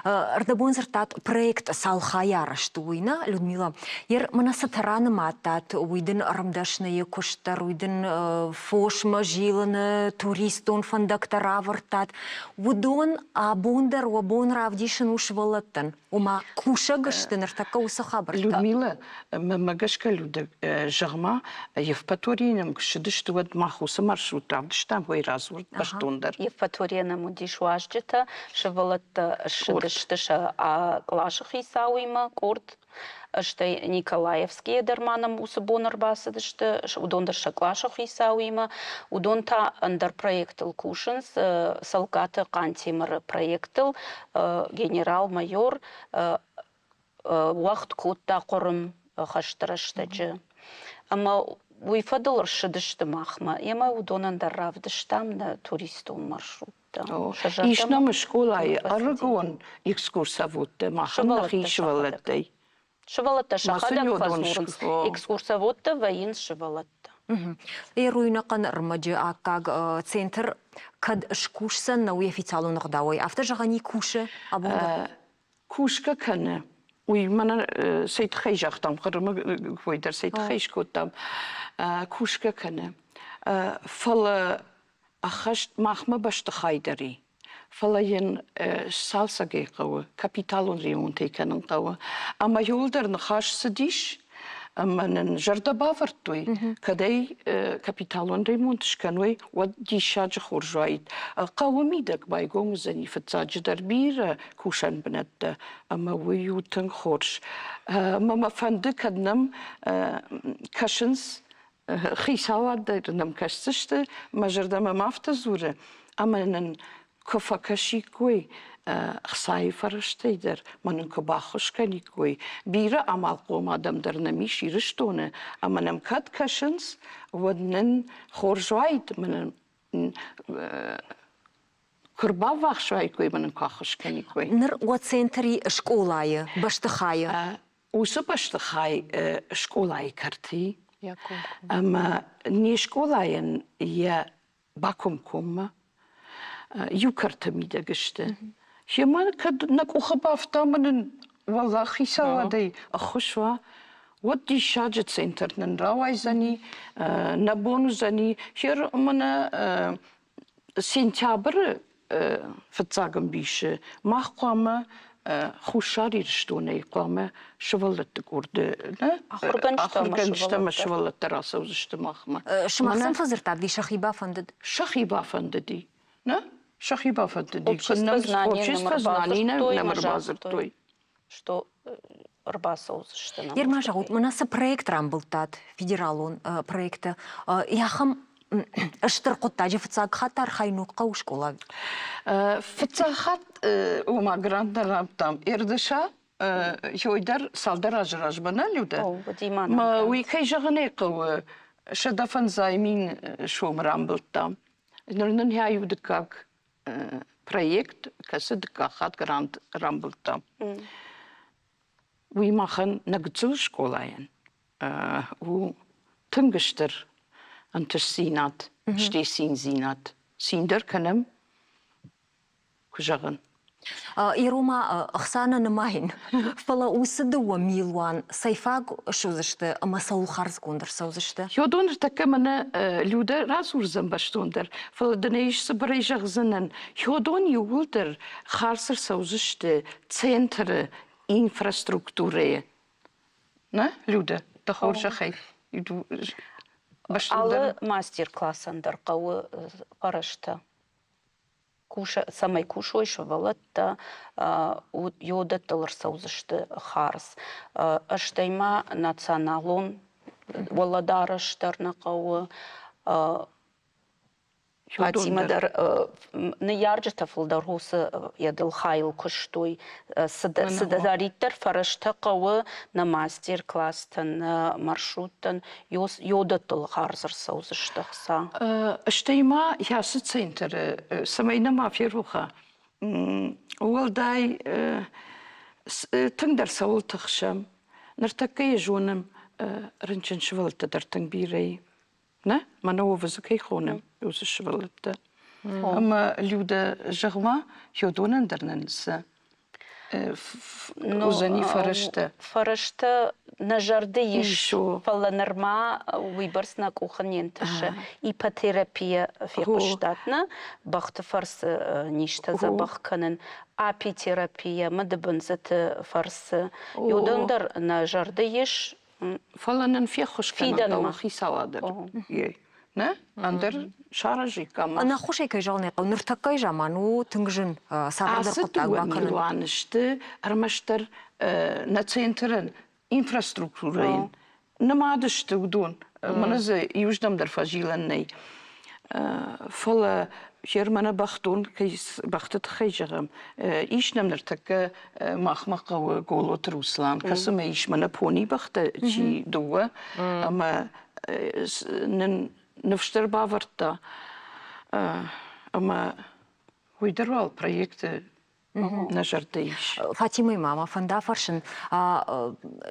Ардабон зертат проект салха яраштуйна, Людмила. Ер мана сатараны матат, уйдын арамдашные куштар, уйдын фошма жиланы, туристон фандактара вартат. Удон абондар уабон равдишын ушвалаттан. Ума куша гыштын артака уса хабарта. Людмила, магашка люда жагма, Евпаториям кшидышты вад махуса маршрут равдыштам вой разворт баштондар. Евпаторияна мудиш важджета, шевалатта шидыштыша клашых исауима корт. Штай Николаевские дарманом усабонар басыдышты, удондар шаклашых исауима, удонта андер проектил кушенс, салкаты кантимар проектил, генерал-майор, уақыт кутта қорым хаштырыштыжы. Ама уйфадылыр шыдышты махма, ема удонандар равдыштам на туристон маршрутта. Ишнам школай аргон экскурсоводты махамнах ишвалаттай. Шывалатта шахадам хазурынс, экскурсоводта вайын шывалатта. Руйнакан рмаджи акаг центр кад шкушсан на уефицалу нагдавой. Автор жагани куше абонда. Кушка кане. Уй мана сейт хейжахтам, қырымы қойдар сейт хейшкоттам. Кушка кане. Фала ахашт махма башты хайдари. Фалайын салсаге қауы, капиталын ремонт екенін қауы. Ама yoldarını қаршысы диш, аманын жарда бавыртуй, кадай капиталын ремонт шкануй, вад дишаджы хоржуайд. Қауы мидак байгоңызын ифатсаджыдар бира кушан бінетті, ама уютын хорж. Мама фанды каднам кашынс хисаваддайрынам кашсышты, мажырдама мафта зуры, аманын كفاكشي كوي خصاي فرشتيدر منن كباخش كني كوي بيرا عمل قوم آدم در نميش يرشتونه أما نمكات كشنس ودنن خورجوايد منن كربا واخشواي كوي منن كاخش كني كوي نر واتسنتري شكولاي باشتخايا وسو باشتخاي شكولاي كرتي أما ني شكولاين يا باكم كوما يوكرت ميدا قشته هما كد نكو خبافتا من والله خيسا ودي أخشوا ودي شاجة سنتر نراوي زني نبونو زني شير منا سنتابر فتزاقم بيش ما قامة خوشاري رشتوني قامة شغلت قرد أخرجنشتما شغلت راسه وزشتما خما شمخصن فزرت عبدي شخيبة فندد شخيبة فنددي نا شخيبة فنددي كنا общество знаний номер базартуй что Ерма жағут, мұнасы проект рамбылтад, федерал он проекты. Яхам ыштыр құтта же фыцақ хаттар хайнуққа ұшқола? Фыцақ хат ума грантар раптам. Ердіша йойдар салдар ажыражбана люда. Ма уикай жағыне қауы шадафан займин шум рамбылтам. Нұрнын яюды как проект, касы дыка хат грант рамбылтам. We machen nagzul skolaien. U tungester anter sinat, stesin sinat. Sinder kanem kujagan. Ирома ăхсана нымайын. Фала усыды уа милуан сайфаг шузышты, ама саулхарз гондыр саузышты. Йодоныр такамана люда разурзам баштондыр. Фала дынейш сыбырайжақ зынын. Йодон югулдыр харсыр саузышты центры инфраструктуры. На, люда, тахоржа хай. Алы мастер-классандыр қауы қарышты. Самай кушойшы валатта йодаттылыр саузышты харс. Аштайма националон валадарыштарны қауы Атимадар не ярджата фылдархусы ядыл хайл күштой сыдариттер фарышты қауы на мастер-класстан, маршруттан йодаттыл харзыр саузыштықса. Штайма ясы центр, самайна мафируха. Уалдай тыңдар сауыл тұқшам. Нартакай жоным рынчын шывылтыдар тың бирей. نه من وفز كي خونم يوز الشغلة أما اليودا جغما يودون درننس وزني فرشته نجارديش فلا نرما ويبرسنا كوخنينتش إيباثيرابيا في قشتاتنا بخت فرس نيشتا زبخ كنن أبيثيرابيا مدبنزت فرس يودون در نجارديش فلان في خوش كنا توخي سوادر نه اندر شارجي كما انا خوشي كي جالني قو نرتقي جامانو تنجن ساردر قطاق باكن وانشت ارمشتر نتسنترن انفراستراكتورين نمادشت ودون منز يوجدم در فاجيلني فلا شيرمانا بختون كيس بختت خيجرم ايش نمرتك مخمق وقولوت روسلان كسم ايش منا بوني بخت شي دوا اما نفشتر باورتا اما ويدروال بروجكت نجرديش فاطمه ماما فندا فرشن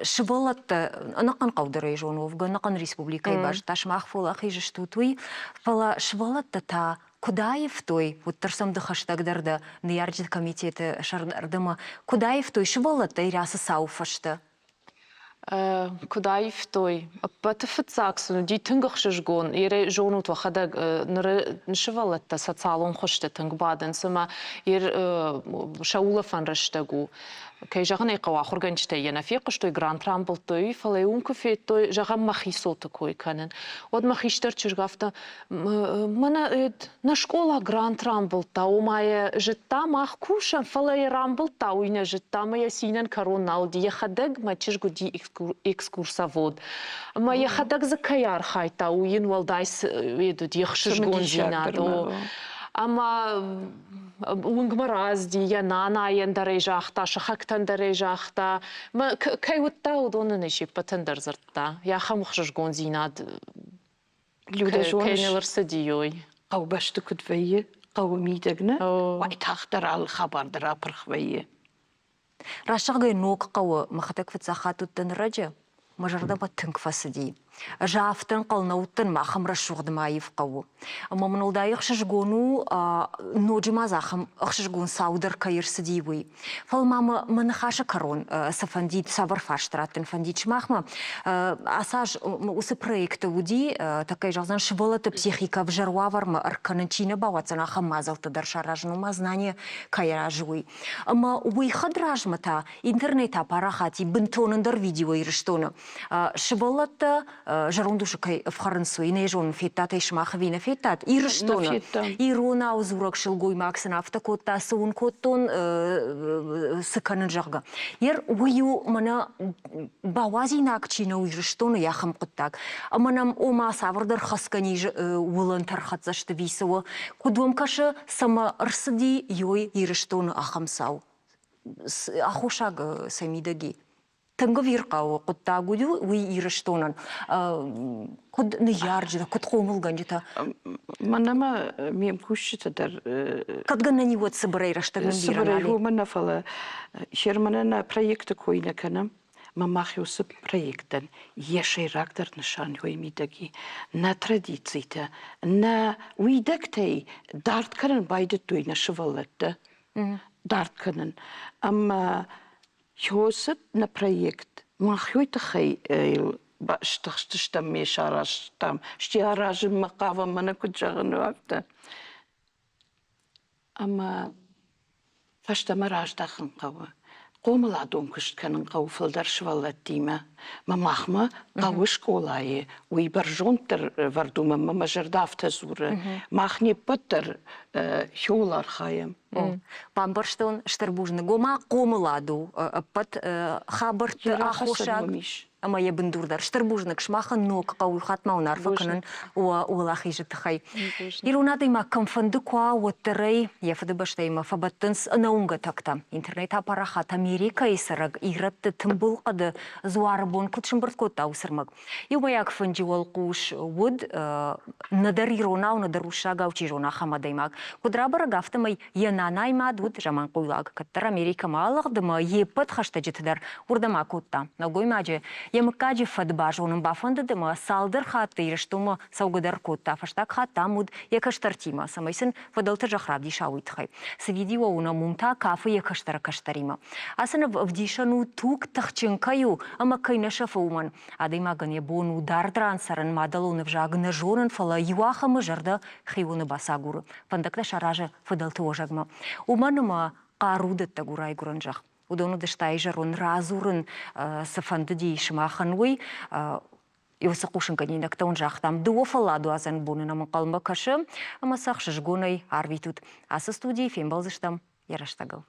شبلت نقن قودري جونوف نقن ريسبوبليكا باش تاشماخ فولا خيجشتوتوي فلا شبلت تا Кудаев той, вот тарсамды хаштагдарды, неярджит комитеты шардымы, Кудаев той шыбалатты ирясы сауфашты? Кудаев той, патыфыт саксыну, ди тынгық шыжгон, ере жонут вахадаг ншывалатты социалон хошты тынг бадын, сыма ер шаулафан раштагу. Кай жағын айқауа құрганчты ена феқыш той грант рамбыл той, фалай унку фет той жағам махисоты кой канын. Од махиштар чыргафта, мана на школа грант рамбыл та, умая жытта мах кушан, фалай рамбыл та, уйна жытта мая синен коронал, ди яхадаг ма чыргу ди экскурсовод. Ма яхадаг за каяр хайта, уйын валдайс веду ди яхшыжгон зинадо. Ама унгмаразди янана яндарей жахта, шахактан дарей жахта. Ма кай утта удонын еши патандар зартта. Яха мухшыжгон зинад. Люда жонш. Кайнелар садиой. Қау башты күдвейі, қау мидагны, вай тақтар ал хабардыра пырхвейі. Рашығай ног қауы махатак фыцахат уттан раджа, мажарда ба тынг фасыди. жафтын қалнауттын мақым рашуғды майып қауы. Мамынылдай ұқшыжгону ноджима зақым ұқшыжгон саудыр кайырсы дейбой. Фалмамы мұнықашы карон сафандид савар фаштыраттын фандид шмақмы. Асаж осы проекты уди такай жағзан шывылыты психика в жаруавармы арканычина бауатсана хамазалты даршаражну мазнание кайражуй. Ама уйхад ражмата интернета парахати бинтонындар видео ирыштоны. Шывылыты жарундушы кай вхарынсу и нежон феттат и шмах вина феттат ирыштоны. Ирона узурак шылгой максына автокотта суын коттон сыканын жағға. Ер уйу мана бауазина акчина уйрыштоны яхам коттак. Аманам ома савырдар хаскани улын тархатзашты висуы. Кудвамкашы сама ырсыди йой ирыштоны ахамсау. Ахушаг самидаги. Тыңғы вирқауы құттагуды уй ирыштонын. Құд ныяржыда, құд қоңылған жыта. Манама мен күшітідір. Кадғанна не вот сыбырай раштагын биран али? Сыбырай мана фала. Шерманана проекты койна канам. Мамахиусы проекттен ешайрактар нышан хоймидаги. На традицийта, на уйдактей дартканын байды тойна шывалатты. Дартканын. Ама Хёсып на проект. Махёйта хай штам мешараш там. Штиаражим макава мана куджагану авта. Ама фаштама дахын қавы. Қомаладон күштканын қау фылдар швалат дейма. Мамахма қауыш қолайы. Уй бар жонтыр вардума мама жардафта зуры. Махне пыттыр хёлар хайым. Памбарштон штырбужны гома қомаладу. Пыт хабырты ахушак. Ама ебіндурдар. Штырбужнық шмахын ног қауы хатмаунар факынын уалахи жытықай. Ирунадайма камфанды куа уаттырай ефады баштайма фабаттынс наунга такта. Интернет апарахат Америка исырыг игратты тымбылқады зуары бон күтшімбірт котта аусырмыг. Юбаяк фанджи уалқуш уд надар иронау надар ушага учижона хамадаймаг. Кудрабара гафтамай янанайма дуд жаман қойлаг. Каттар Америка малығдымы еппыт хашта жытыдар урдама котта. Нагой маджи Ямыкаджи фадбаж оның бафандыдымы салдыр хатты ирыштумы саугыдар котта фаштак хатта муд якаштартима. Самайсын фадалты жахрабди шауитхай. Свидео уна мумта кафы якаштара каштарима. Асына вдишану тук тахченкаю, ама кайнаша фауман. Адайма гане бону дардрансарын мадалуны вжагына жорын фала юахамы жарда хивуны басагуры. Фандакта шаража фадалты ожагма. Уманыма қарудытта гурай гуранжах. Удону дыштай жарон разурын сафанды дейшімахан ой, Иоса қушынканин дактаун жақтам дуофаладу азан бонына мұқалма кашы, ама сақшы жгонай арвитут. Асы студии фембалзыштам яраштагыл.